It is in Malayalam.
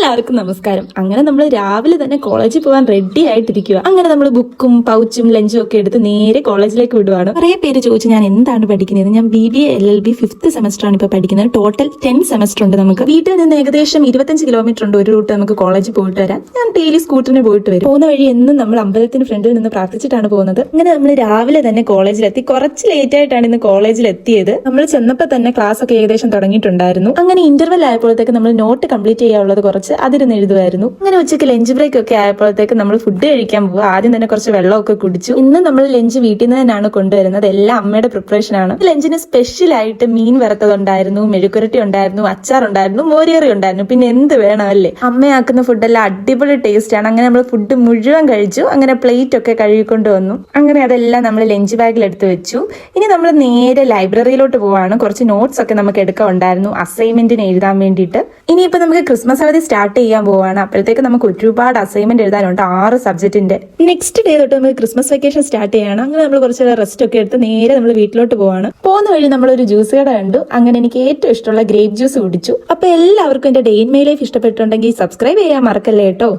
എല്ലാവർക്കും നമസ്കാരം. അങ്ങനെ നമ്മൾ രാവിലെ തന്നെ കോളേജിൽ പോകാൻ റെഡി ആയിട്ടിരിക്കുക. അങ്ങനെ നമ്മൾ ബുക്കും പൗച്ചും ലഞ്ചും ഒക്കെ എടുത്ത് നേരെ കോളേജിലേക്ക് വിടുവാണ്. കുറേ പേര് ചോദിച്ചു ഞാൻ എന്താണ് പഠിക്കുന്നത്. ഞാൻ BBA LLB 5th സെമസ്റ്റർ ആണ് ഇപ്പൊ പഠിക്കുന്നത്. ടോട്ടൽ 10 സെമസ്റ്റർ ഉണ്ട്. നമുക്ക് വീട്ടിൽ നിന്ന് ഏകദേശം 25 കിലോമീറ്റർ ഉണ്ട് ഒരു റൂട്ട് നമുക്ക് കോളേജിൽ പോയിട്ട് വരാൻ. ഞാൻ ഡെയിലി സ്കൂട്ടറിന് പോയിട്ട് വരും. പോകുന്ന വഴി എന്നും നമ്മൾ അമ്പലത്തിന് ഫ്രണ്ടിൽ നിന്ന് പ്രാർത്ഥിച്ചിട്ടാണ് പോകുന്നത്. അങ്ങനെ നമ്മൾ രാവിലെ തന്നെ കോളേജിലെത്തി. കുറച്ച് ലേറ്റ് ആയിട്ടാണ് ഇന്ന് കോളേജിൽ എത്തിയത്. നമ്മൾ ചെന്നപ്പോൾ തന്നെ ക്ലാസ് ഒക്കെ ഏകദേശം തുടങ്ങിയിട്ടുണ്ടായിരുന്നു. അങ്ങനെ ഇന്റർവെൽ ആയപ്പോഴത്തേക്ക് നമ്മൾ നോട്ട് കംപ്ലീറ്റ് ചെയ്യാനുള്ളത് കുറച്ച് അതിരുന്ന് എഴുതുമായിരുന്നു. അങ്ങനെ ഉച്ചയ്ക്ക് ലഞ്ച് ബ്രേക്ക് ഒക്കെ ആയപ്പോഴത്തേക്ക് നമ്മൾ ഫുഡ് കഴിക്കാൻ പോകുക. ആദ്യം തന്നെ കുറച്ച് വെള്ളമൊക്കെ കുടിച്ചു. ഇന്ന് നമ്മൾ ലഞ്ച് വീട്ടിൽ നിന്ന് തന്നെയാണ് കൊണ്ടുവരുന്നത്. എല്ലാം അമ്മയുടെ പ്രിപ്പറേഷൻ ആണ്. ലഞ്ചിന് സ്പെഷ്യൽ ആയിട്ട് മീൻ വറുത്തതുണ്ടായിരുന്നു, മെഴുക്കുരട്ടി ഉണ്ടായിരുന്നു, അച്ചാർ ഉണ്ടായിരുന്നു, മോരിയറി ഉണ്ടായിരുന്നു. പിന്നെ എന്ത് വേണമല്ലേ, അമ്മയാക്കുന്ന ഫുഡെല്ലാം അടിപൊളി ടേസ്റ്റ് ആണ്. അങ്ങനെ നമ്മൾ ഫുഡ് മുഴുവൻ കഴിച്ചു. അങ്ങനെ പ്ലേറ്റ് ഒക്കെ കഴുകിക്കൊണ്ട് വന്നു. അങ്ങനെ അതെല്ലാം നമ്മൾ ലഞ്ച് ബാഗിൽ എടുത്ത് വെച്ചു. ഇനി നമ്മൾ നേരെ ലൈബ്രറിയിലോട്ട് പോവാണ്. കുറച്ച് നോട്ട്സ് ഒക്കെ നമുക്ക് എടുക്കാൻ ഉണ്ടായിരുന്നു അസൈൻമെന്റിന് എഴുതാൻ വേണ്ടിയിട്ട്. ഇനിയിപ്പോ നമുക്ക് ക്രിസ്മസ് അവധി സ്റ്റാർട്ട് ചെയ്യാൻ പോവാണ്. അപ്പോഴത്തേക്ക് നമുക്ക് ഒരുപാട് അസൈൻമെന്റ് എഴുതാനുണ്ട്, 6 സബ്ജക്റ്റിന്റെ. നെക്സ്റ്റ് ഡേ തൊട്ട് നമുക്ക് ക്രിസ്മസ് വെക്കേഷൻ സ്റ്റാർട്ട് ചെയ്യണം. അങ്ങനെ നമ്മൾ കുറച്ച് റെസ്റ്റ് ഒക്കെ എടുത്ത് നേരെ നമ്മൾ വീട്ടിലോട്ട് പോവാണ്. പോകുന്ന വഴി നമ്മൾ ഒരു ജ്യൂസ് കട കണ്ടു. അങ്ങനെ എനിക്ക് ഏറ്റവും ഇഷ്ടമുള്ള ഗ്രേപ്പ് ജ്യൂസ് കുടിച്ചു. അപ്പൊ എല്ലാവർക്കും എന്റെ ഡേ ഇൻ മൈ ലൈഫ് ഇഷ്ടപ്പെട്ടുണ്ടെങ്കിൽ സബ്സ്ക്രൈബ് ചെയ്യാൻ മറക്കല്ലേ കേട്ടോ.